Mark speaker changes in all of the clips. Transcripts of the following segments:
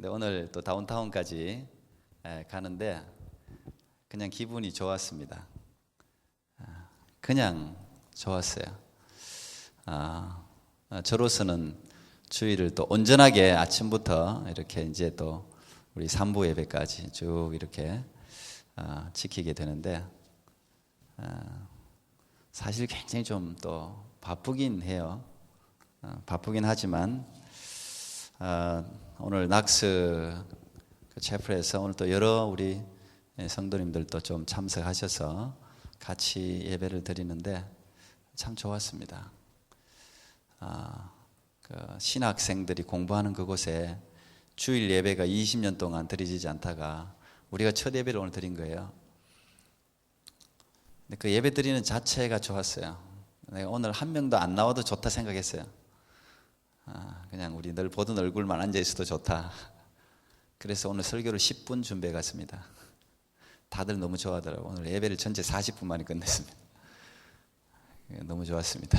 Speaker 1: 근데 오늘 또 다운타운까지 가는데 그냥 기분이 좋았습니다. 그냥 좋았어요. 저로서는 주일을 또 온전하게 아침부터 이렇게 이제 또 우리 3부 예배까지 쭉 이렇게 지키게 되는데 사실 굉장히 좀 또 바쁘긴 해요. 바쁘긴 하지만 오늘 낙스 채플에서 오늘 또 여러 우리 성도님들도 좀 참석하셔서 같이 예배를 드리는데 참 좋았습니다. 그 신학생들이 공부하는 그곳에 주일 예배가 20년 동안 드려지지 않다가 우리가 첫 예배를 오늘 드린 거예요. 근데 그 예배 드리는 자체가 좋았어요. 내가 오늘 한 명도 안 나와도 좋다 생각했어요. 그냥 우리 늘 보던 얼굴만 앉아 있어도 좋다. 그래서 오늘 설교를 10분 준비해 갔습니다. 다들 너무 좋아하더라고요. 오늘 예배를 전체 40분 만에 끝냈습니다. 너무 좋았습니다.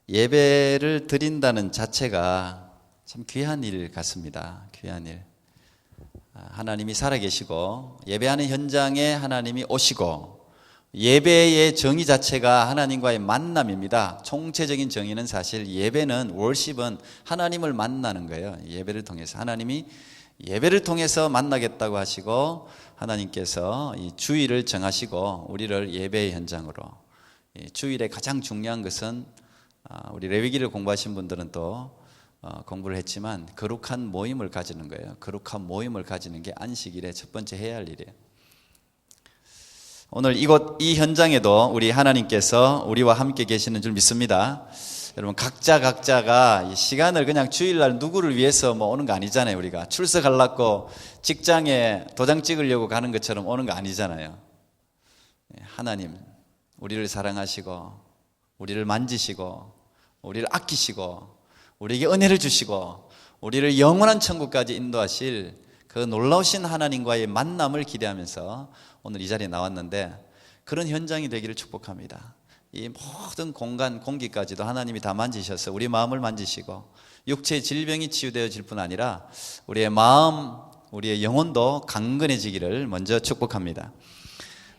Speaker 1: 예배를 드린다는 자체가 참 귀한 일 같습니다. 귀한 일. 하나님이 살아계시고 예배하는 현장에 하나님이 오시고 예배의 정의 자체가 하나님과의 만남입니다. 총체적인 정의는 사실 예배는 월십은 하나님을 만나는 거예요. 예배를 통해서 하나님이 예배를 통해서 만나겠다고 하시고 하나님께서 이 주일을 정하시고 우리를 예배의 현장으로 주일에 가장 중요한 것은 우리 레위기를 공부하신 분들은 또 공부를 했지만 거룩한 모임을 가지는 거예요. 거룩한 모임을 가지는 게 안식일에 첫 번째 해야 할 일이에요. 오늘 이 현장에도 우리 하나님께서 우리와 함께 계시는 줄 믿습니다. 여러분 각자가 이 시간을 그냥 주일날 누구를 위해서 오는 거 아니잖아요. 우리가 출석하려고 직장에 도장 찍으려고 가는 것처럼 오는 거 아니잖아요. 하나님 우리를 사랑하시고 우리를 만지시고 우리를 아끼시고 우리에게 은혜를 주시고 우리를 영원한 천국까지 인도하실 그 놀라우신 하나님과의 만남을 기대하면서 오늘 이 자리에 나왔는데 그런 현장이 되기를 축복합니다. 이 모든 공간 공기까지도 하나님이 다 만지셔서 우리 마음을 만지시고 육체의 질병이 치유되어질 뿐 아니라 우리의 마음, 우리의 영혼도 강건해지기를 먼저 축복합니다.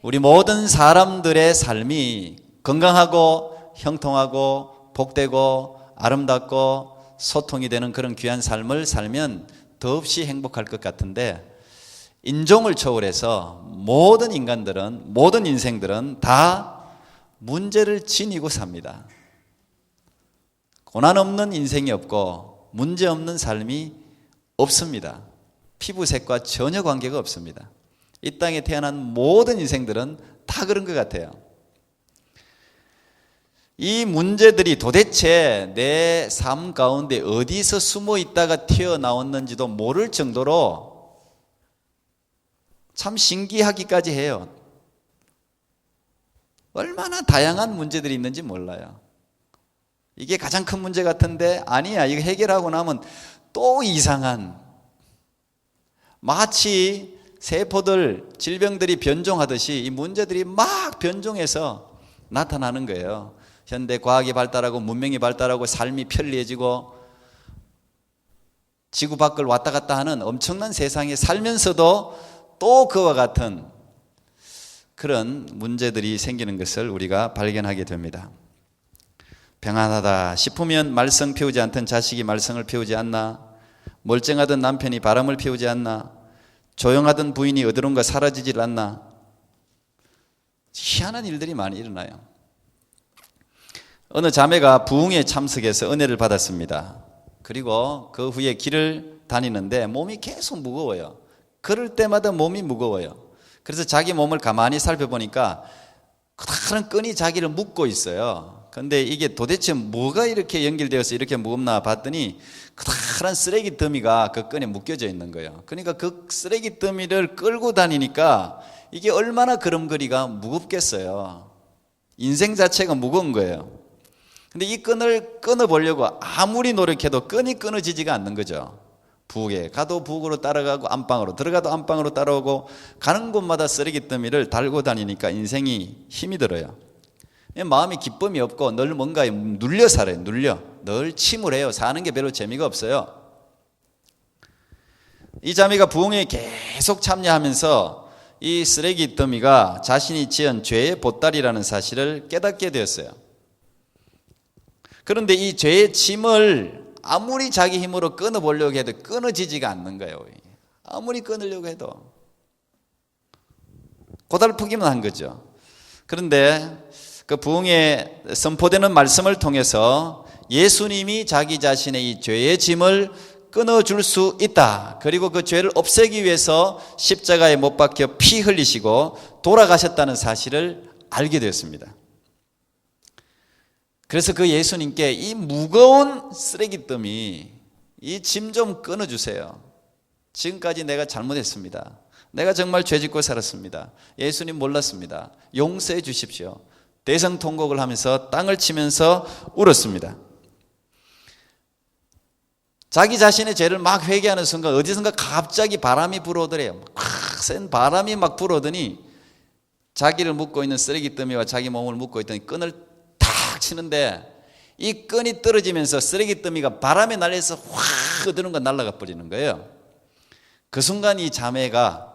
Speaker 1: 우리 모든 사람들의 삶이 건강하고 형통하고 복되고 아름답고 소통이 되는 그런 귀한 삶을 살면 더없이 행복할 것 같은데 인종을 초월해서 모든 인간들은 모든 인생들은 다 문제를 지니고 삽니다. 고난 없는 인생이 없고 문제 없는 삶이 없습니다. 피부색과 전혀 관계가 없습니다. 이 땅에 태어난 모든 인생들은 다 그런 것 같아요. 이 문제들이 도대체 내 삶 가운데 어디서 숨어 있다가 튀어나왔는지도 모를 정도로 참 신기하기까지 해요. 얼마나 다양한 문제들이 있는지 몰라요. 이게 가장 큰 문제 같은데 아니야. 이거 해결하고 나면 또 이상한, 마치 세포들, 질병들이 변종하듯이 이 문제들이 막 변종해서 나타나는 거예요. 현대 과학이 발달하고 문명이 발달하고 삶이 편리해지고 지구 밖을 왔다 갔다 하는 엄청난 세상에 살면서도 또 그와 같은 그런 문제들이 생기는 것을 우리가 발견하게 됩니다. 평안하다 싶으면 말썽 피우지 않던 자식이 말썽을 피우지 않나? 멀쩡하던 남편이 바람을 피우지 않나? 조용하던 부인이 어디론가 사라지질 않나? 희한한 일들이 많이 일어나요. 어느 자매가 부흥에 참석해서 은혜를 받았습니다. 그리고 그 후에 길을 다니는데 몸이 계속 무거워요. 걸을 때마다 몸이 무거워요. 그래서 자기 몸을 가만히 살펴보니까 커다란 끈이 자기를 묶고 있어요. 그런데 이게 도대체 뭐가 이렇게 연결되어서 이렇게 무겁나 봤더니 커다란 쓰레기 더미가 그 끈에 묶여져 있는 거예요. 그러니까 그 쓰레기 더미를 끌고 다니니까 이게 얼마나 걸음걸이가 무겁겠어요. 인생 자체가 무거운 거예요. 근데 이 끈을 끊어보려고 아무리 노력해도 끈이 끊어지지가 않는 거죠. 부엌에 가도 부엌으로 따라가고 안방으로 들어가도 안방으로 따라오고 가는 곳마다 쓰레기 더미를 달고 다니니까 인생이 힘이 들어요. 마음이 기쁨이 없고 늘 뭔가에 눌려 살아요. 늘 침울해요. 사는 게 별로 재미가 없어요. 이 자매가 부흥회에 계속 참여하면서 이 쓰레기 더미가 자신이 지은 죄의 보따리라는 사실을 깨닫게 되었어요. 그런데 이 죄의 짐을 아무리 자기 힘으로 끊어보려고 해도 끊어지지가 않는 거예요. 아무리 끊으려고 해도 고달프기만 한 거죠. 그런데 그 부흥에 선포되는 말씀을 통해서 예수님이 자기 자신의 이 죄의 짐을 끊어줄 수 있다. 그리고 그 죄를 없애기 위해서 십자가에 못 박혀 피 흘리시고 돌아가셨다는 사실을 알게 되었습니다. 그래서 그 예수님께 이 무거운 쓰레기 더미, 이 짐 좀 끊어주세요. 지금까지 내가 잘못했습니다. 내가 정말 죄짓고 살았습니다. 예수님 몰랐습니다. 용서해 주십시오. 대성통곡을 하면서 땅을 치면서 울었습니다. 자기 자신의 죄를 막 회개하는 순간 어디선가 갑자기 바람이 불어오더래요. 센 바람이 막 불어오더니 자기를 묶고 있는 쓰레기 더미와 자기 몸을 묶고 있던 끈을 탁 치는데 이 끈이 떨어지면서 쓰레기 더미가 바람에 날려서 확 어디론가 날아가 버리는 거예요. 그 순간 이 자매가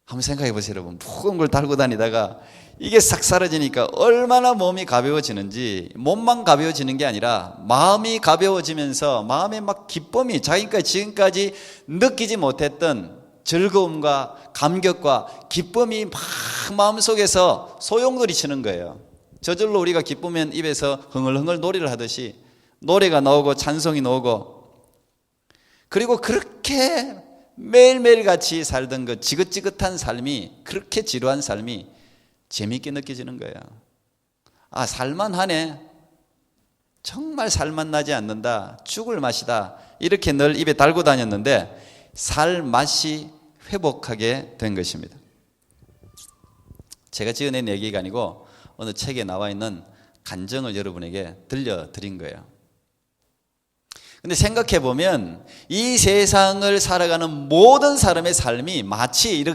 Speaker 1: 한번 생각해 보세요, 여러분. 무거운 걸 달고 다니다가 이게 싹 사라지니까 얼마나 몸이 가벼워지는지, 몸만 가벼워지는 게 아니라 마음이 가벼워지면서 마음에 막 기쁨이, 자기가 지금까지 느끼지 못했던 즐거움과 감격과 기쁨이 막 마음속에서 소용돌이치는 거예요. 저절로 우리가 기쁘면 입에서 흥얼흥얼 노래를 하듯이 노래가 나오고 찬송이 나오고, 그리고 그렇게 매일매일 같이 살던 그 지긋지긋한 삶이, 그렇게 지루한 삶이 재미있게 느껴지는 거예요. 아, 살만하네. 정말 살맛나지 않는다. 죽을 맛이다. 이렇게 늘 입에 달고 다녔는데 살 맛이 회복하게 된 것입니다. 제가 지어낸 얘기가 아니고 어느 책에 나와 있는 간증을 여러분에게 들려드린 거예요. 근데 생각해 보면 이 세상을 살아가는 모든 사람의 삶이 마치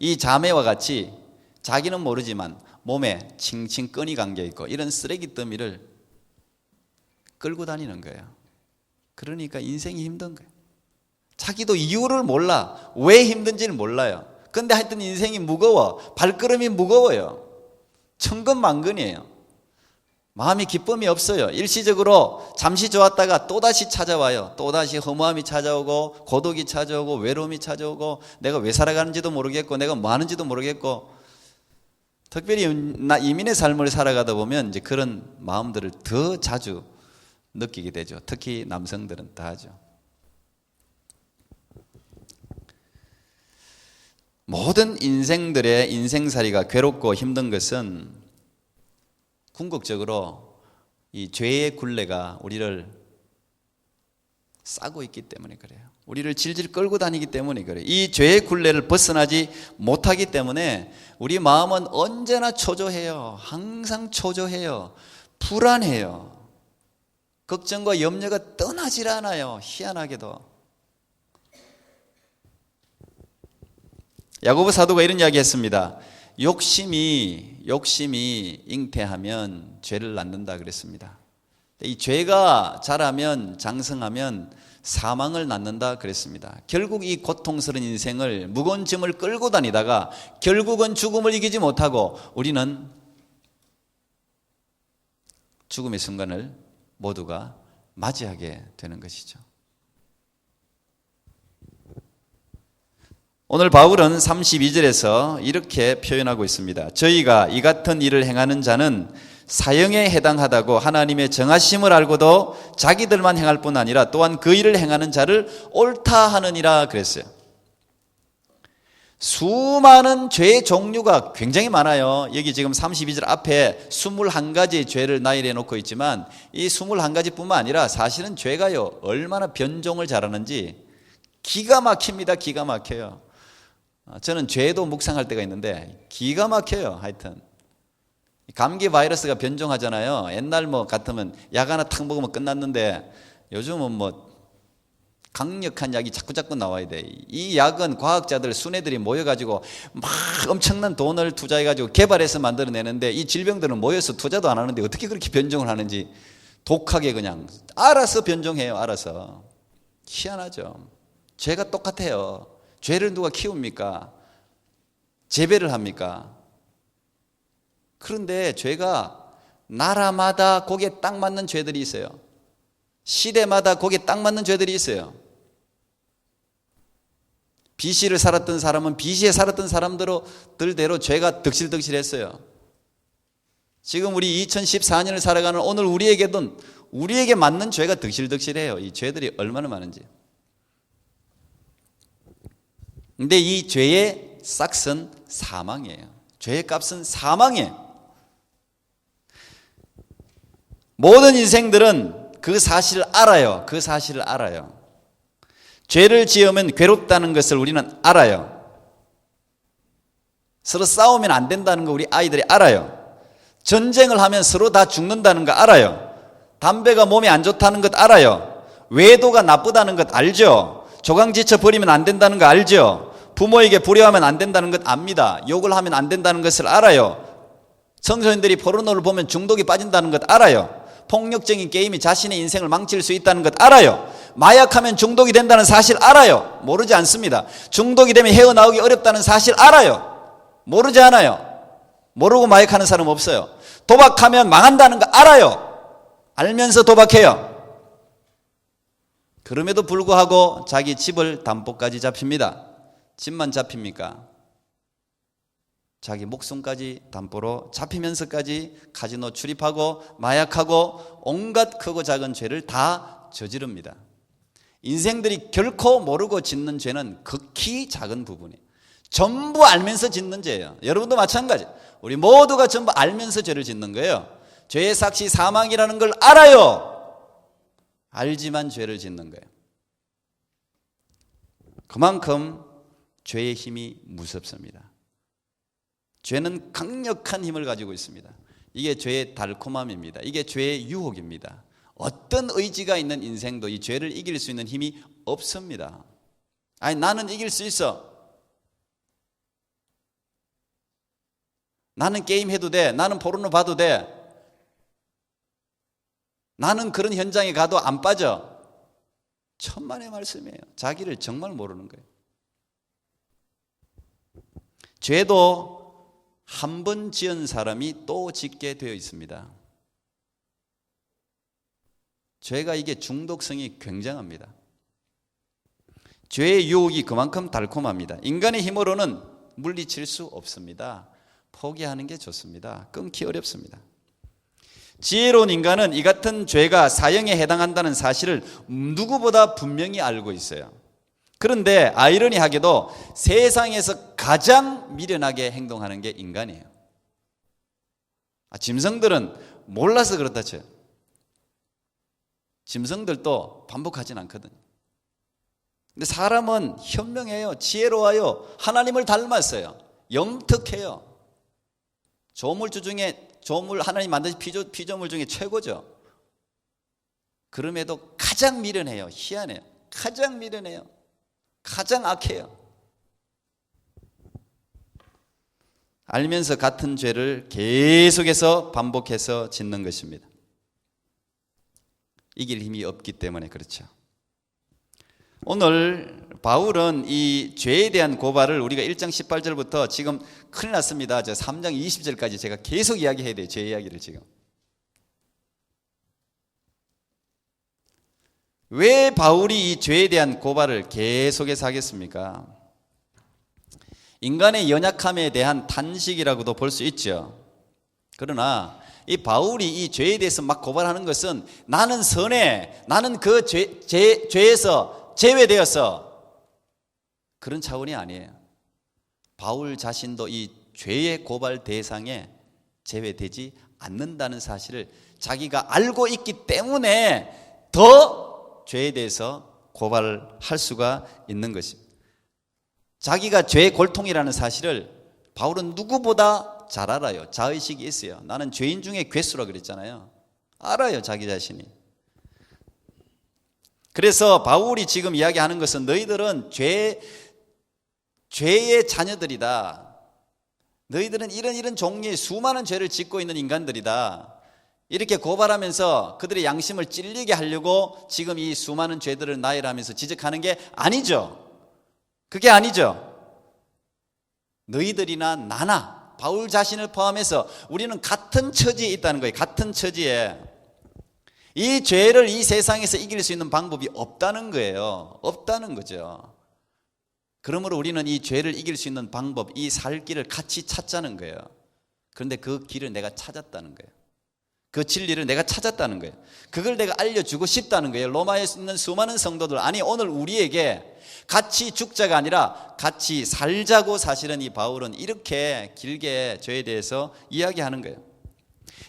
Speaker 1: 이 자매와 같이 자기는 모르지만 몸에 칭칭 끈이 감겨 있고 이런 쓰레기 더미를 끌고 다니는 거예요. 그러니까 인생이 힘든 거예요. 자기도 이유를 몰라. 왜 힘든지를 몰라요. 근데 하여튼 인생이 무거워. 발걸음이 무거워요. 천근만근이에요. 마음이 기쁨이 없어요. 일시적으로 잠시 좋았다가 또다시 찾아와요. 또다시 허무함이 찾아오고 고독이 찾아오고 외로움이 찾아오고 내가 왜 살아가는지도 모르겠고 내가 뭐 하는지도 모르겠고, 특별히 이민의 삶을 살아가다 보면 이제 그런 마음들을 더 자주 느끼게 되죠. 특히 남성들은 다 하죠. 모든 인생들의 인생살이가 괴롭고 힘든 것은 궁극적으로 이 죄의 굴레가 우리를 싸고 있기 때문에 그래요. 우리를 질질 끌고 다니기 때문에 그래요. 이 죄의 굴레를 벗어나지 못하기 때문에 우리 마음은 언제나 초조해요. 항상 초조해요. 불안해요. 걱정과 염려가 떠나질 않아요. 희한하게도. 야고보 사도가 이런 이야기 했습니다. 욕심이 잉태하면 죄를 낳는다 그랬습니다. 이 죄가 자라면 장성하면 사망을 낳는다 그랬습니다. 결국 이 고통스러운 인생을 무거운 짐을 끌고 다니다가 결국은 죽음을 이기지 못하고 우리는 죽음의 순간을 모두가 맞이하게 되는 것이죠. 오늘 바울은 32절에서 이렇게 표현하고 있습니다. 저희가 이 같은 일을 행하는 자는 사형에 해당하다고 하나님의 정하심을 알고도 자기들만 행할 뿐 아니라 또한 그 일을 행하는 자를 옳다 하느니라 그랬어요. 수많은 죄의 종류가 굉장히 많아요. 여기 지금 32절 앞에 21가지의 죄를 나열해 놓고 있지만 이 21가지뿐만 아니라 사실은 죄가요 얼마나 변종을 잘하는지 기가 막힙니다. 기가 막혀요. 저는 죄도 묵상할 때가 있는데 기가 막혀요. 하여튼 감기 바이러스가 변종하잖아요. 옛날 같으면 약 하나 탁 먹으면 끝났는데 요즘은 강력한 약이 자꾸자꾸 나와야 돼. 이 약은 과학자들, 순애들이 모여가지고 막 엄청난 돈을 투자해가지고 개발해서 만들어내는데 이 질병들은 모여서 투자도 안 하는데 어떻게 그렇게 변종을 하는지 독하게 그냥 알아서 변종해요. 알아서. 희한하죠. 죄가 똑같아요. 죄를 누가 키웁니까? 재배를 합니까? 그런데 죄가 나라마다 거기에 딱 맞는 죄들이 있어요. 시대마다 거기에 딱 맞는 죄들이 있어요. BC를 살았던 사람은 BC에 살았던 사람들대로 죄가 덕실덕실했어요. 지금 우리 2014년을 살아가는 오늘 우리에게 맞는 죄가 덕실덕실해요. 이 죄들이 얼마나 많은지. 근데 이 죄의 싹은 사망이에요. 죄의 값은 사망이에요. 모든 인생들은 그 사실을 알아요. 그 사실을 알아요. 죄를 지으면 괴롭다는 것을 우리는 알아요. 서로 싸우면 안 된다는 거 우리 아이들이 알아요. 전쟁을 하면 서로 다 죽는다는 거 알아요. 담배가 몸에 안 좋다는 것 알아요. 외도가 나쁘다는 것 알죠. 조강지쳐 버리면 안 된다는 거 알죠. 부모에게 불효하면 안 된다는 것 압니다. 욕을 하면 안 된다는 것을 알아요. 청소년들이 포르노를 보면 중독이 빠진다는 것 알아요. 폭력적인 게임이 자신의 인생을 망칠 수 있다는 것 알아요. 마약하면 중독이 된다는 사실 알아요. 모르지 않습니다. 중독이 되면 헤어나오기 어렵다는 사실 알아요. 모르지 않아요. 모르고 마약하는 사람 없어요. 도박하면 망한다는 거 알아요. 알면서 도박해요. 그럼에도 불구하고 자기 집을 담보까지 잡힙니다. 집만 잡힙니까? 자기 목숨까지 담보로 잡히면서까지 카지노 출입하고 마약하고 온갖 크고 작은 죄를 다 저지릅니다. 인생들이 결코 모르고 짓는 죄는 극히 작은 부분이에요. 전부 알면서 짓는 죄예요. 여러분도 마찬가지. 우리 모두가 전부 알면서 죄를 짓는 거예요. 죄의 삭시 사망이라는 걸 알아요. 알지만 죄를 짓는 거예요. 그만큼 죄의 힘이 무섭습니다. 죄는 강력한 힘을 가지고 있습니다. 이게 죄의 달콤함입니다. 이게 죄의 유혹입니다. 어떤 의지가 있는 인생도 이 죄를 이길 수 있는 힘이 없습니다. 아니, 나는 이길 수 있어. 나는 게임해도 돼. 나는 포르노 봐도 돼. 나는 그런 현장에 가도 안 빠져. 천만의 말씀이에요. 자기를 정말 모르는 거예요. 죄도 한 번 지은 사람이 또 짓게 되어 있습니다. 죄가 이게 중독성이 굉장합니다. 죄의 유혹이 그만큼 달콤합니다. 인간의 힘으로는 물리칠 수 없습니다. 포기하는 게 좋습니다. 끊기 어렵습니다. 지혜로운 인간은 이 같은 죄가 사형에 해당한다는 사실을 누구보다 분명히 알고 있어요. 그런데 아이러니하게도 세상에서 가장 미련하게 행동하는 게 인간이에요. 짐승들은 몰라서 그렇다 쳐요. 짐승들도 반복하진 않거든요. 근데 사람은 현명해요. 지혜로워요. 하나님을 닮았어요. 영특해요. 조물주 중에 하나님 만드신 피조물 중에 최고죠. 그럼에도 가장 미련해요. 희한해요. 가장 미련해요. 가장 악해요. 알면서 같은 죄를 계속해서 반복해서 짓는 것입니다. 이길 힘이 없기 때문에 그렇죠. 오늘 바울은 이 죄에 대한 고발을 우리가 1장 18절부터 지금 큰일 났습니다. 3장 20절까지 제가 계속 이야기해야 돼요. 죄 이야기를 지금. 왜 바울이 이 죄에 대한 고발을 계속해서 하겠습니까? 인간의 연약함에 대한 탄식이라고도 볼 수 있죠. 그러나 이 바울이 이 죄에 대해서 막 고발하는 것은 나는 선해, 나는 그 죄에서 제외되었어, 그런 차원이 아니에요. 바울 자신도 이 죄의 고발 대상에 제외되지 않는다는 사실을 자기가 알고 있기 때문에 더 죄에 대해서 고발을 할 수가 있는 것입니다. 자기가 죄의 골통이라는 사실을 바울은 누구보다 잘 알아요. 자의식이 있어요. 나는 죄인 중에 괴수라 그랬잖아요. 알아요, 자기 자신이. 그래서 바울이 지금 이야기하는 것은 너희들은 죄의 자녀들이다. 너희들은 이런 종류의 수많은 죄를 짓고 있는 인간들이다. 이렇게 고발하면서 그들의 양심을 찔리게 하려고 지금 이 수많은 죄들을 나열하면서 지적하는 게 아니죠. 그게 아니죠. 너희들이나 나나 바울 자신을 포함해서 우리는 같은 처지에 있다는 거예요. 같은 처지에. 이 죄를 이 세상에서 이길 수 있는 방법이 없다는 거예요. 없다는 거죠. 그러므로 우리는 이 죄를 이길 수 있는 방법, 이 살 길을 같이 찾자는 거예요. 그런데 그 길을 내가 찾았다는 거예요. 그 진리를 내가 찾았다는 거예요. 그걸 내가 알려주고 싶다는 거예요. 로마에 있는 수많은 성도들, 아니 오늘 우리에게 같이 죽자가 아니라 같이 살자고 사실은 이 바울은 이렇게 길게 죄에 대해서 이야기하는 거예요.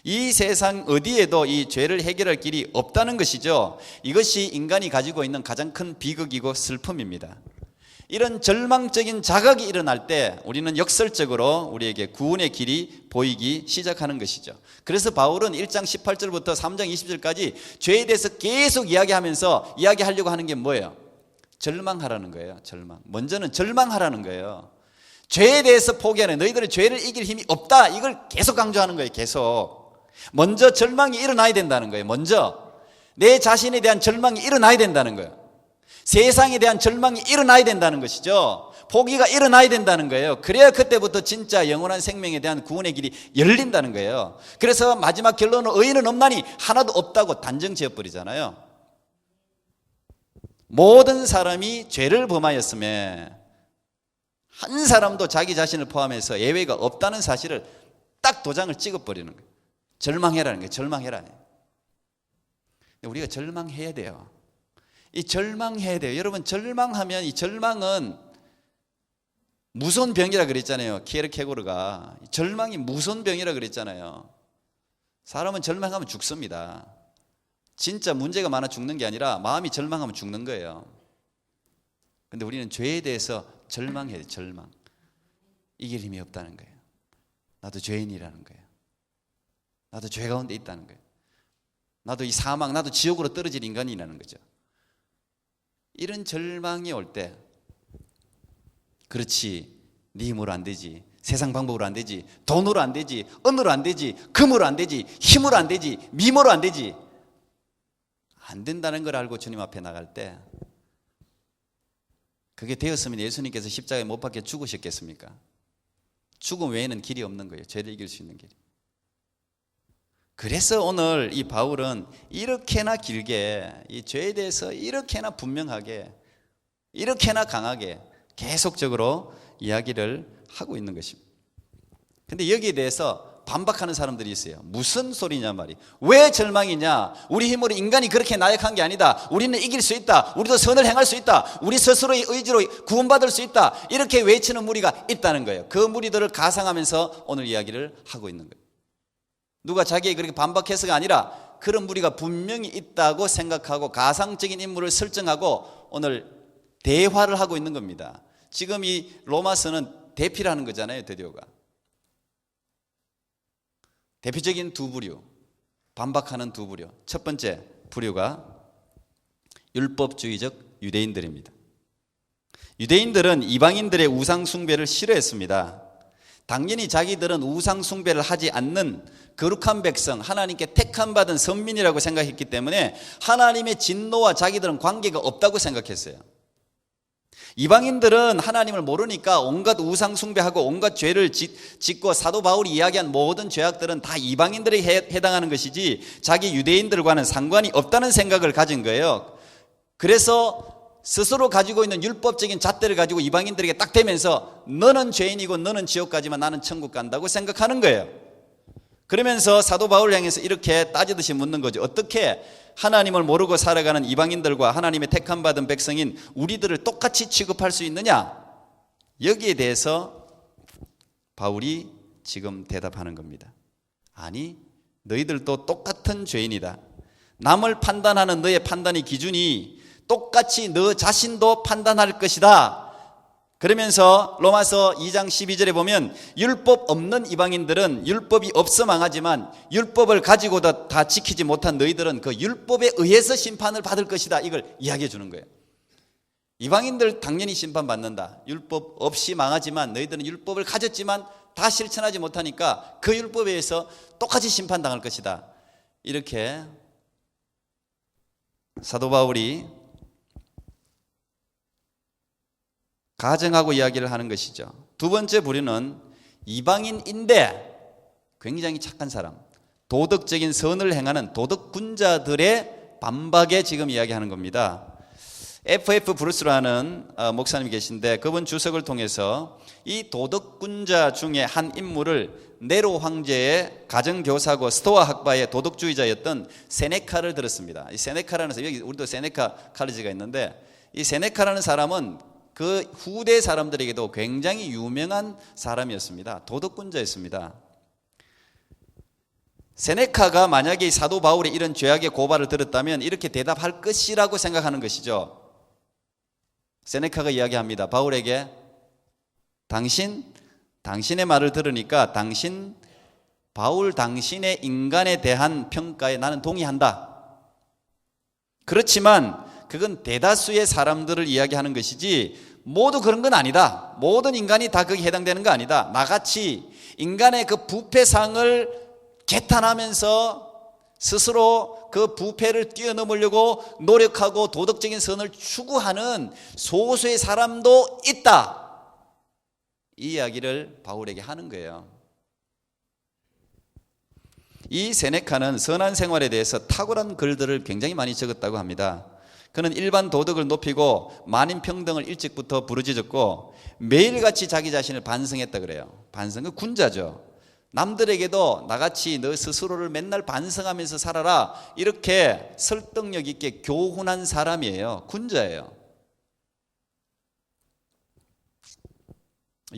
Speaker 1: 이 세상 어디에도 이 죄를 해결할 길이 없다는 것이죠. 이것이 인간이 가지고 있는 가장 큰 비극이고 슬픔입니다. 이런 절망적인 자각이 일어날 때 우리는 역설적으로 우리에게 구원의 길이 보이기 시작하는 것이죠. 그래서 바울은 1장 18절부터 3장 20절까지 죄에 대해서 계속 이야기하려고 하는 게 뭐예요? 절망하라는 거예요. 절망. 먼저는 절망하라는 거예요. 죄에 대해서 포기하는, 너희들은 죄를 이길 힘이 없다, 이걸 계속 강조하는 거예요. 계속. 먼저 절망이 일어나야 된다는 거예요. 먼저 내 자신에 대한 절망이 일어나야 된다는 거예요. 세상에 대한 절망이 일어나야 된다는 것이죠. 포기가 일어나야 된다는 거예요. 그래야 그때부터 진짜 영원한 생명에 대한 구원의 길이 열린다는 거예요. 그래서 마지막 결론은 의인은 없나니 하나도 없다고 단정 지어버리잖아요. 모든 사람이 죄를 범하였음에 한 사람도 자기 자신을 포함해서 예외가 없다는 사실을 딱 도장을 찍어버리는 거예요. 절망해라는 거예요. 절망해라. 우리가 절망해야 돼요. 이 절망해야 돼요. 여러분, 절망하면, 이 절망은 무서운 병이라 그랬잖아요. 키에르케고르가 절망이 무서운 병이라 그랬잖아요. 사람은 절망하면 죽습니다. 진짜 문제가 많아 죽는 게 아니라 마음이 절망하면 죽는 거예요. 근데 우리는 죄에 대해서 절망해야 돼요. 절망. 이길 힘이 없다는 거예요. 나도 죄인이라는 거예요. 나도 죄 가운데 있다는 거예요. 나도 이 사망, 나도 지옥으로 떨어질 인간이라는 거죠. 이런 절망이 올 때, 그렇지, 네 힘으로 안 되지, 세상 방법으로 안 되지, 돈으로 안 되지, 은으로 안 되지, 금으로 안 되지, 힘으로 안 되지, 미모로 안 되지, 안 된다는 걸 알고 주님 앞에 나갈 때, 그게 되었으면 예수님께서 십자가에 못 박혀 죽으셨겠습니까? 죽음 외에는 길이 없는 거예요. 죄를 이길 수 있는 길이. 그래서 오늘 이 바울은 이렇게나 길게 이 죄에 대해서 이렇게나 분명하게, 이렇게나 강하게 계속적으로 이야기를 하고 있는 것입니다. 근데 여기에 대해서 반박하는 사람들이 있어요. 무슨 소리냐 말이. 왜 절망이냐? 우리 힘으로 인간이 그렇게 나약한 게 아니다. 우리는 이길 수 있다. 우리도 선을 행할 수 있다. 우리 스스로의 의지로 구원받을 수 있다. 이렇게 외치는 무리가 있다는 거예요. 그 무리들을 가상하면서 오늘 이야기를 하고 있는 거예요. 누가 자기에게 그렇게 반박해서가 아니라 그런 무리가 분명히 있다고 생각하고 가상적인 인물을 설정하고 오늘 대화를 하고 있는 겁니다. 지금 이 로마서는 대피라는 거잖아요. 드디어가. 대표적인 두 부류, 반박하는 두 부류. 첫 번째 부류가 율법주의적 유대인들입니다. 유대인들은 이방인들의 우상 숭배를 싫어했습니다. 당연히 자기들은 우상 숭배를 하지 않는 거룩한 백성, 하나님께 택함 받은 선민이라고 생각했기 때문에 하나님의 진노와 자기들은 관계가 없다고 생각했어요. 이방인들은 하나님을 모르니까 온갖 우상 숭배하고 온갖 죄를 짓고 사도 바울이 이야기한 모든 죄악들은 다 이방인들에 해당하는 것이지 자기 유대인들과는 상관이 없다는 생각을 가진 거예요. 그래서 스스로 가지고 있는 율법적인 잣대를 가지고 이방인들에게 딱 대면서 너는 죄인이고 너는 지옥 가지만 나는 천국 간다고 생각하는 거예요. 그러면서 사도 바울을 향해서 이렇게 따지듯이 묻는 거죠. 어떻게 하나님을 모르고 살아가는 이방인들과 하나님의 택함 받은 백성인 우리들을 똑같이 취급할 수 있느냐? 여기에 대해서 바울이 지금 대답하는 겁니다. 아니, 너희들도 똑같은 죄인이다. 남을 판단하는 너의 판단의 기준이 똑같이 너 자신도 판단할 것이다. 그러면서 로마서 2장 12절에 보면 율법 없는 이방인들은 율법이 없어 망하지만 율법을 가지고도 다 지키지 못한 너희들은 그 율법에 의해서 심판을 받을 것이다, 이걸 이야기해 주는 거예요. 이방인들 당연히 심판받는다. 율법 없이 망하지만 너희들은 율법을 가졌지만 다 실천하지 못하니까 그 율법에 의해서 똑같이 심판당할 것이다. 이렇게 사도 바울이 가정하고 이야기를 하는 것이죠. 두 번째 부류는 이방인인데 굉장히 착한 사람, 도덕적인 선을 행하는 도덕군자들의 반박에 지금 이야기하는 겁니다. F.F. 브루스라는 목사님이 계신데 그분 주석을 통해서 이 도덕군자 중에 한 인물을 네로 황제의 가정교사고 스토아 학파의 도덕주의자였던 세네카를 들었습니다. 이 세네카라는 사람, 여기 우리도 세네카 칼리지가 있는데 이 세네카라는 사람은 그 후대 사람들에게도 굉장히 유명한 사람이었습니다. 도덕군자였습니다. 세네카가 만약에 이 사도 바울의 이런 죄악의 고발을 들었다면 이렇게 대답할 것이라고 생각하는 것이죠. 세네카가 이야기합니다. 바울에게 당신의 말을 들으니까 바울 당신의 인간에 대한 평가에 나는 동의한다. 그렇지만 그건 대다수의 사람들을 이야기하는 것이지 모두 그런 건 아니다. 모든 인간이 다 거기에 해당되는 거 아니다. 나같이 인간의 그 부패상을 개탄하면서 스스로 그 부패를 뛰어넘으려고 노력하고 도덕적인 선을 추구하는 소수의 사람도 있다. 이 이야기를 바울에게 하는 거예요. 이 세네카는 선한 생활에 대해서 탁월한 글들을 굉장히 많이 적었다고 합니다. 그는 일반 도덕을 높이고 만인평등을 일찍부터 부르짖었고 매일같이 자기 자신을 반성했다 그래요. 반성은 군자죠. 남들에게도 나같이 너 스스로를 맨날 반성하면서 살아라, 이렇게 설득력 있게 교훈한 사람이에요. 군자예요.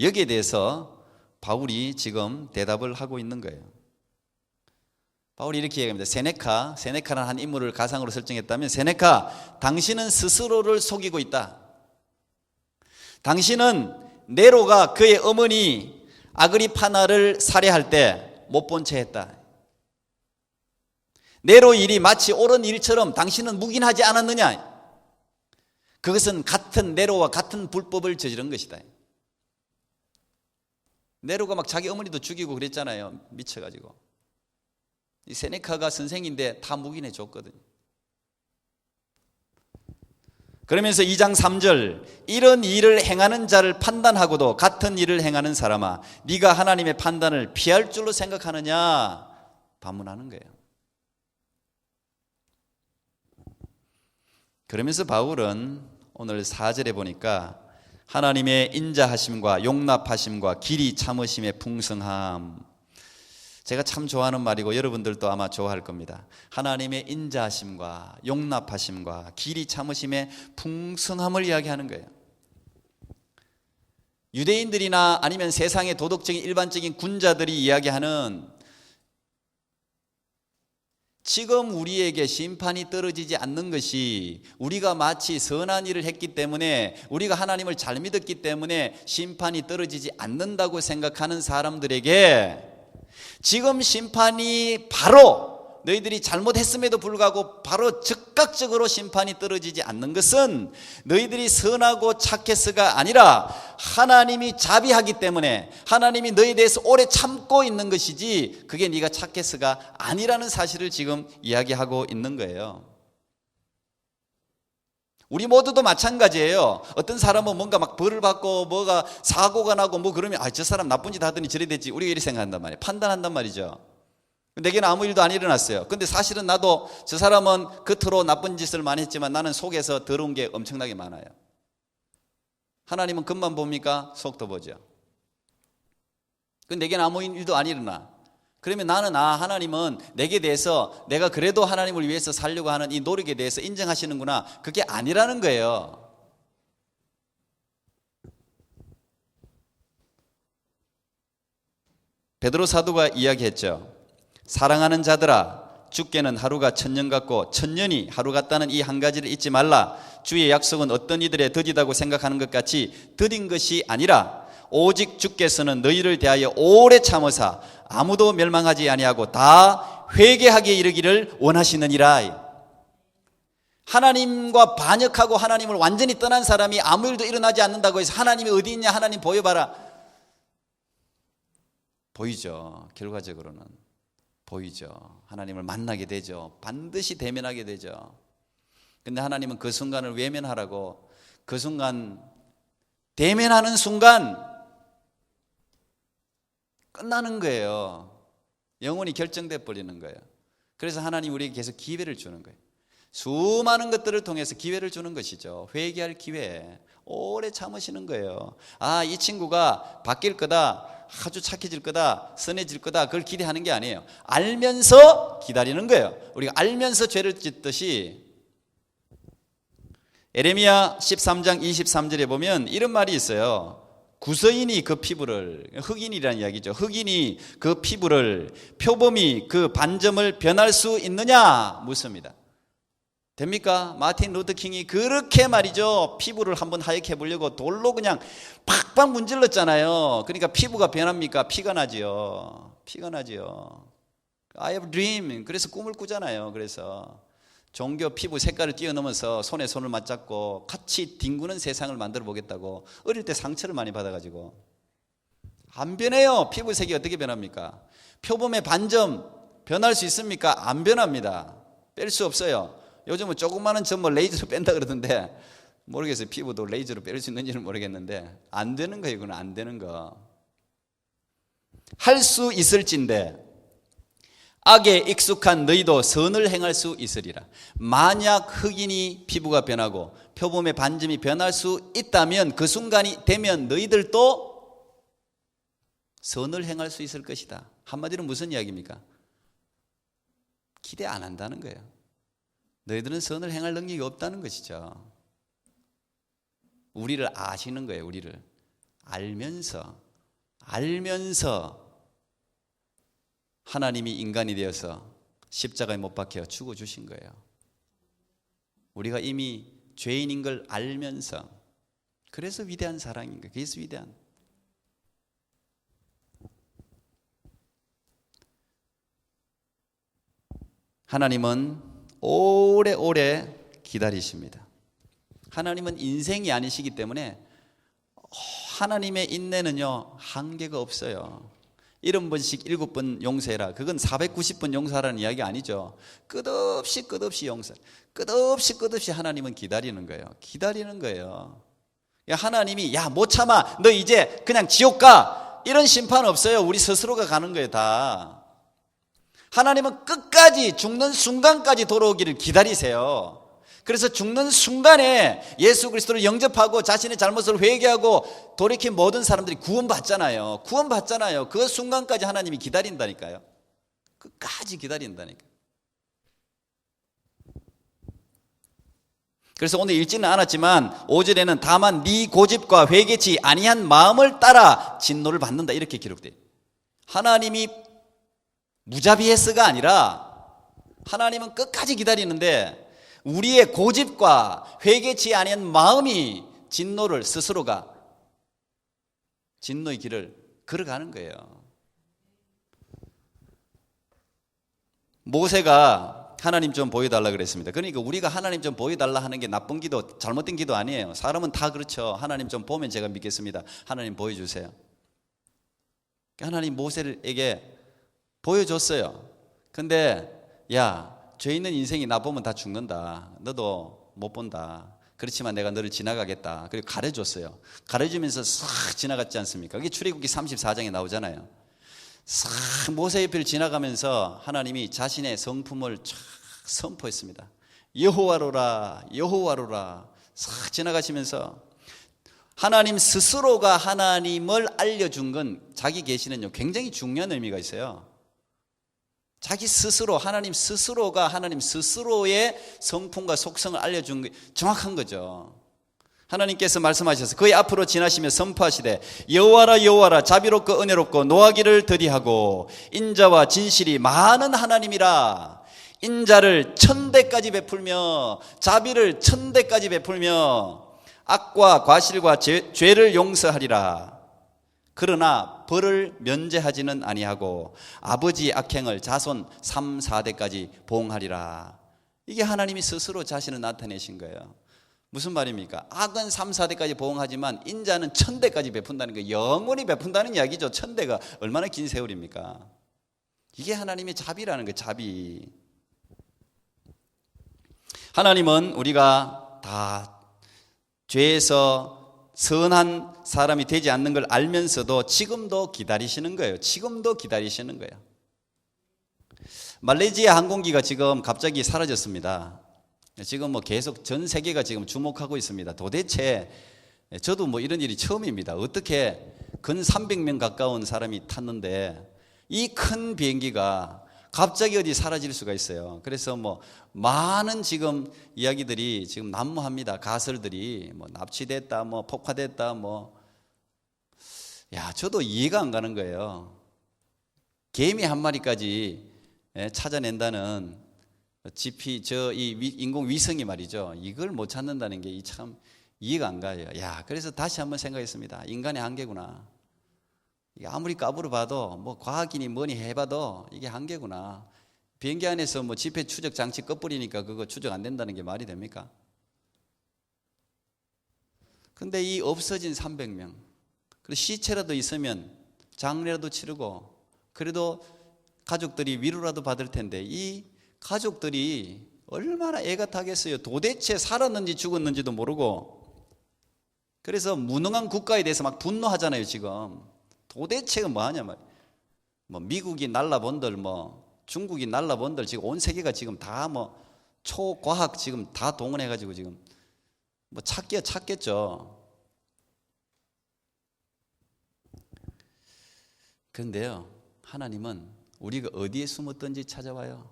Speaker 1: 여기에 대해서 바울이 지금 대답을 하고 있는 거예요. 바울이 이렇게 얘기합니다. 세네카라는 한 인물을 가상으로 설정했다면, 세네카, 당신은 스스로를 속이고 있다. 당신은 네로가 그의 어머니 아그리파나를 살해할 때 못 본 채 했다. 네로 일이 마치 옳은 일처럼 당신은 묵인하지 않았느냐? 그것은 같은 네로와 같은 불법을 저지른 것이다. 네로가 막 자기 어머니도 죽이고 그랬잖아요. 미쳐가지고. 이 세네카가 선생인데 다 묵인해 줬거든요. 그러면서 2장 3절, 이런 일을 행하는 자를 판단하고도 같은 일을 행하는 사람아, 네가 하나님의 판단을 피할 줄로 생각하느냐 반문하는 거예요. 그러면서 바울은 오늘 4절에 보니까 하나님의 인자하심과 용납하심과 길이 참으심의 풍성함, 제가 참 좋아하는 말이고 여러분들도 아마 좋아할 겁니다. 하나님의 인자하심과 용납하심과 길이 참으심의 풍성함을 이야기하는 거예요. 유대인들이나 아니면 세상의 도덕적인 일반적인 군자들이 이야기하는 지금 우리에게 심판이 떨어지지 않는 것이 우리가 마치 선한 일을 했기 때문에, 우리가 하나님을 잘 믿었기 때문에 심판이 떨어지지 않는다고 생각하는 사람들에게 지금 심판이 바로 너희들이 잘못했음에도 불구하고 바로 즉각적으로 심판이 떨어지지 않는 것은 너희들이 선하고 착해서가 아니라 하나님이 자비하기 때문에, 하나님이 너희에 대해서 오래 참고 있는 것이지 그게 네가 착해서가 아니라는 사실을 지금 이야기하고 있는 거예요. 우리 모두도 마찬가지예요. 어떤 사람은 뭔가 막 벌을 받고 뭐가 사고가 나고 뭐 그러면 저 사람 나쁜 짓 하더니 저래 됐지, 우리가 이렇게 생각한단 말이에요. 판단한단 말이죠. 내게는 아무 일도 안 일어났어요. 근데 사실은 나도 저 사람은 겉으로 나쁜 짓을 많이 했지만 나는 속에서 더러운 게 엄청나게 많아요. 하나님은 겉만 봅니까? 속도 보죠. 근데 내게는 아무 일도 안 일어나. 그러면 나는 하나님은 내게 대해서 내가 그래도 하나님을 위해서 살려고 하는 이 노력에 대해서 인정하시는구나, 그게 아니라는 거예요. 베드로 사도가 이야기했죠. 사랑하는 자들아, 주께는 하루가 천년 같고 천년이 하루 같다는 이 한 가지를 잊지 말라. 주의 약속은 어떤 이들의 더디다고 생각하는 것 같이 더딘 것이 아니라 오직 주께서는 너희를 대하여 오래 참으사 아무도 멸망하지 아니하고 다 회개하게 이르기를 원하시느니라. 하나님과 반역하고 하나님을 완전히 떠난 사람이 아무 일도 일어나지 않는다고 해서 하나님이 어디 있냐, 하나님 보여봐라. 보이죠. 결과적으로는 보이죠. 하나님을 만나게 되죠. 반드시 대면하게 되죠. 근데 하나님은 그 순간을 외면하라고, 그 순간 대면하는 순간 끝나는 거예요. 영혼이 결정돼 버리는 거예요. 그래서 하나님 우리에게 계속 기회를 주는 거예요. 수많은 것들을 통해서 기회를 주는 것이죠. 회개할 기회, 오래 참으시는 거예요. 아, 이 친구가 바뀔 거다, 아주 착해질 거다, 선해질 거다, 그걸 기대하는 게 아니에요. 알면서 기다리는 거예요. 우리가 알면서 죄를 짓듯이 에레미야 13장 23절에 보면 이런 말이 있어요. 구서인이 그 피부를, 흑인이라는 이야기죠. 흑인이 그 피부를, 표범이 그 반점을 변할 수 있느냐 묻습니다. 됩니까? 마틴 루터 킹이 그렇게 말이죠, 피부를 한번 하얗게 해보려고 돌로 그냥 팍팍 문질렀잖아요. 그러니까 피부가 변합니까? 피가 나지요. 피가 나지요. I have a dream. 그래서 꿈을 꾸잖아요. 그래서 종교 피부 색깔을 뛰어넘어서 손에 손을 맞잡고 같이 뒹구는 세상을 만들어 보겠다고. 어릴 때 상처를 많이 받아가지고 안 변해요. 피부색이 어떻게 변합니까? 표범의 반점 변할 수 있습니까? 안 변합니다. 뺄 수 없어요. 요즘은 조그마한 점 레이저로 뺀다 그러던데 모르겠어요. 피부도 레이저로 뺄 수 있는지는 모르겠는데 안 되는 거예요. 이건 안 되는 거. 할 수 있을진데 악에 익숙한 너희도 선을 행할 수 있으리라. 만약 흑인이 피부가 변하고 표범의 반점이 변할 수 있다면 그 순간이 되면 너희들도 선을 행할 수 있을 것이다. 한마디로 무슨 이야기입니까? 기대 안 한다는 거예요. 너희들은 선을 행할 능력이 없다는 것이죠. 우리를 아시는 거예요. 우리를 알면서 하나님이 인간이 되어서 십자가에 못 박혀 죽어주신 거예요. 우리가 이미 죄인인 걸 알면서. 그래서 위대한 사랑인 거예요. 그래서 위대한. 하나님은 오래오래 기다리십니다. 하나님은 인생이 아니시기 때문에 하나님의 인내는요 한계가 없어요. 70번씩 7번 용서해라. 그건 490번 용서하라는 이야기 아니죠. 끝없이 용서. 끝없이 하나님은 기다리는 거예요. 기다리는 거예요. 하나님이 야 못 참아 너 이제 그냥 지옥 가 이런 심판 없어요. 우리 스스로가 가는 거예요. 다. 하나님은 끝까지 죽는 순간까지 돌아오기를 기다리세요. 그래서 죽는 순간에 예수 그리스도를 영접하고 자신의 잘못을 회개하고 돌이킨 모든 사람들이 구원받잖아요. 그 순간까지 하나님이 기다린다니까요. 끝까지 기다린다니까요. 그래서 오늘 읽지는 않았지만 5절에는 다만 네 고집과 회개치 아니한 마음을 따라 진노를 받는다 이렇게 기록돼요. 하나님이 무자비해서가 아니라 하나님은 끝까지 기다리는데 우리의 고집과 회개치 아니한 마음이 진노를 스스로가 진노의 길을 걸어가는 거예요. 모세가 하나님 좀 보여달라 그랬습니다. 그러니까 우리가 하나님 좀 보여달라 하는 게 나쁜 기도, 잘못된 기도 아니에요. 사람은 다 그렇죠. 하나님 좀 보면 제가 믿겠습니다. 하나님 보여주세요. 하나님 모세에게 보여줬어요. 근데 야 죄 있는 인생이 나 보면 다 죽는다. 너도 못 본다. 그렇지만 내가 너를 지나가겠다. 그리고 가려줬어요. 가려주면서 싹 지나갔지 않습니까? 그게 출애굽기 34장에 나오잖아요. 싹 모세 옆을 지나가면서 하나님이 자신의 성품을 쫙 선포했습니다. 여호와로라 여호와로라 싹 지나가시면서 하나님 스스로가 하나님을 알려준 건 자기 계시는요 굉장히 중요한 의미가 있어요. 자기 스스로 하나님 스스로가 하나님 스스로의 성품과 속성을 알려준 게 정확한 거죠. 하나님께서 말씀하셔서 그의 앞으로 지나시며 선포하시되 여호와라 여호와라 자비롭고 은혜롭고 노하기를 더디하고 인자와 진실이 많은 하나님이라. 인자를 1000대까지 베풀며 자비를 1000대까지 베풀며 악과 과실과 죄를 용서하리라. 그러나 벌을 면제하지는 아니하고 아버지 악행을 자손 3, 4대까지 보응하리라. 이게 하나님이 스스로 자신을 나타내신 거예요. 무슨 말입니까? 악은 3, 4대까지 보응하지만 인자는 1000대까지 베푼다는 거, 영원히 베푼다는 이야기죠. 1000대가 얼마나 긴 세월입니까? 이게 하나님의 자비라는 거예요. 자비. 하나님은 우리가 다 죄에서 선한 사람이 되지 않는 걸 알면서도 지금도 기다리시는 거예요. 지금도 기다리시는 거예요. 말레이시아 항공기가 지금 갑자기 사라졌습니다. 지금 계속 전 세계가 지금 주목하고 있습니다. 도대체 저도 이런 일이 처음입니다. 어떻게 근 300명 가까운 사람이 탔는데 이 큰 비행기가 갑자기 어디 사라질 수가 있어요. 그래서 많은 지금 이야기들이 지금 난무합니다. 가설들이 납치됐다, 폭파됐다, 저도 이해가 안 가는 거예요. 개미 한 마리까지 찾아낸다는 이 인공위성이 말이죠. 이걸 못 찾는다는 게 참 이해가 안 가요. 그래서 다시 한번 생각했습니다. 인간의 한계구나. 이게 아무리 까불어 봐도 과학이니 뭐니 해봐도 이게 한계구나. 비행기 안에서 지폐 추적 장치 꺼뿌리니까 그거 추적 안 된다는 게 말이 됩니까? 근데 이 없어진 300명, 그리고 시체라도 있으면 장례라도 치르고 그래도 가족들이 위로라도 받을 텐데 이 가족들이 얼마나 애가 타겠어요. 도대체 살았는지 죽었는지도 모르고. 그래서 무능한 국가에 대해서 막 분노하잖아요. 지금 도대체가 뭐하냐 말이에요. 미국이 날라본들 중국이 날라본들 지금 온 세계가 지금 다 초과학 지금 다 동원해가지고 지금 찾겠죠. 그런데요, 하나님은 우리가 어디에 숨었든지 찾아와요.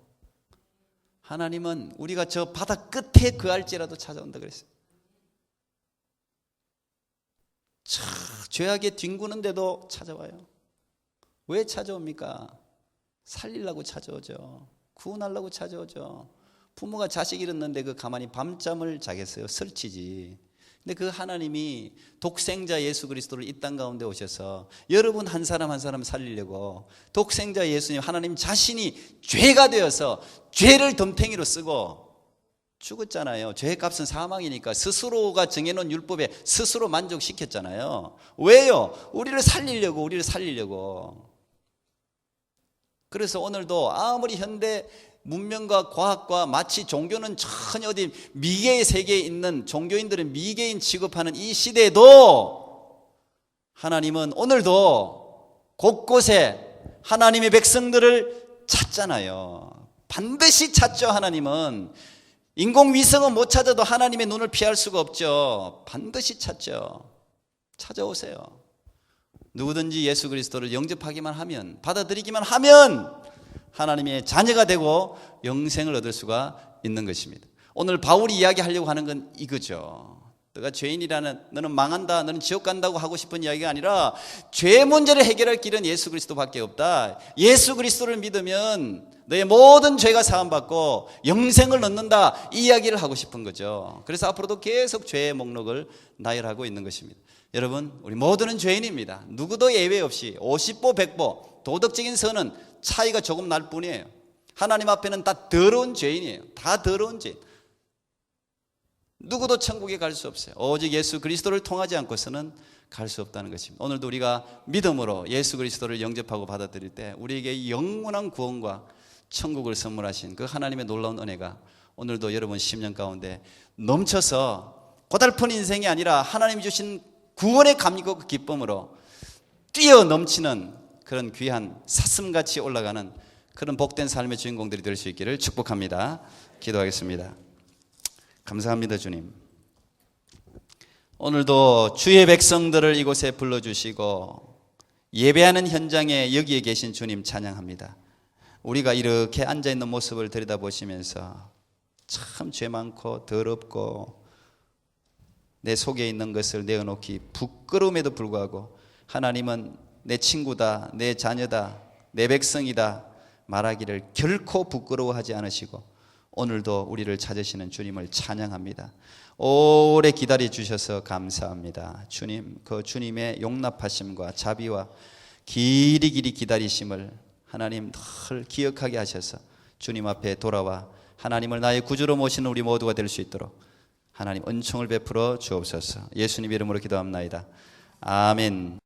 Speaker 1: 하나님은 우리가 저 바다 끝에 거할지라도 찾아온다 그랬어요. 죄악에 뒹구는데도 찾아와요. 왜 찾아옵니까? 살리려고 찾아오죠. 구원하려고 찾아오죠. 부모가 자식 잃었는데 가만히 밤잠을 자겠어요? 설치지. 근데 그 하나님이 독생자 예수 그리스도를 이 땅 가운데 오셔서 여러분 한 사람 한 사람 살리려고 독생자 예수님 하나님 자신이 죄가 되어서 죄를 덤탱이로 쓰고 죽었잖아요. 죄의 값은 사망이니까 스스로가 정해놓은 율법에 스스로 만족시켰잖아요. 왜요? 우리를 살리려고. 그래서 오늘도 아무리 현대 문명과 과학과 마치 종교는 전혀 어디 미개의 세계에 있는 종교인들은 미개인 취급하는 이 시대에도 하나님은 오늘도 곳곳에 하나님의 백성들을 찾잖아요. 반드시 찾죠. 하나님은 인공위성은 못 찾아도 하나님의 눈을 피할 수가 없죠. 반드시 찾죠. 찾아오세요. 누구든지 예수 그리스도를 영접하기만 하면, 받아들이기만 하면 하나님의 자녀가 되고 영생을 얻을 수가 있는 것입니다. 오늘 바울이 이야기하려고 하는 건 이거죠. 너가 죄인이라는, 너는 망한다, 너는 지옥 간다고 하고 싶은 이야기가 아니라 죄 문제를 해결할 길은 예수 그리스도밖에 없다. 예수 그리스도를 믿으면 너의 모든 죄가 사함받고 영생을 얻는다, 이 이야기를 하고 싶은 거죠. 그래서 앞으로도 계속 죄의 목록을 나열하고 있는 것입니다. 여러분, 우리 모두는 죄인입니다. 누구도 예외 없이 50보 100보 도덕적인 선은 차이가 조금 날 뿐이에요. 하나님 앞에는 다 더러운 죄인이에요. 다 더러운 죄인. 누구도 천국에 갈 수 없어요. 오직 예수 그리스도를 통하지 않고서는 갈 수 없다는 것입니다. 오늘도 우리가 믿음으로 예수 그리스도를 영접하고 받아들일 때 우리에게 영원한 구원과 천국을 선물하신 그 하나님의 놀라운 은혜가 오늘도 여러분 심령 가운데 넘쳐서 고달픈 인생이 아니라 하나님이 주신 구원의 감격과 기쁨으로 뛰어 넘치는 그런 귀한 사슴같이 올라가는 그런 복된 삶의 주인공들이 될 수 있기를 축복합니다. 기도하겠습니다. 감사합니다, 주님. 오늘도 주의 백성들을 이곳에 불러주시고 예배하는 현장에 여기에 계신 주님 찬양합니다. 우리가 이렇게 앉아있는 모습을 들여다보시면서 참 죄 많고 더럽고 내 속에 있는 것을 내어놓기 부끄러움에도 불구하고 하나님은 내 친구다, 내 자녀다, 내 백성이다, 말하기를 결코 부끄러워하지 않으시고 오늘도 우리를 찾으시는 주님을 찬양합니다. 오래 기다려 주셔서 감사합니다. 주님, 그 주님의 용납하심과 자비와 길이 기다리심을 하나님 늘 기억하게 하셔서 주님 앞에 돌아와 하나님을 나의 구주로 모시는 우리 모두가 될 수 있도록 하나님 은총을 베풀어 주옵소서. 예수님 이름으로 기도합나이다. 아멘.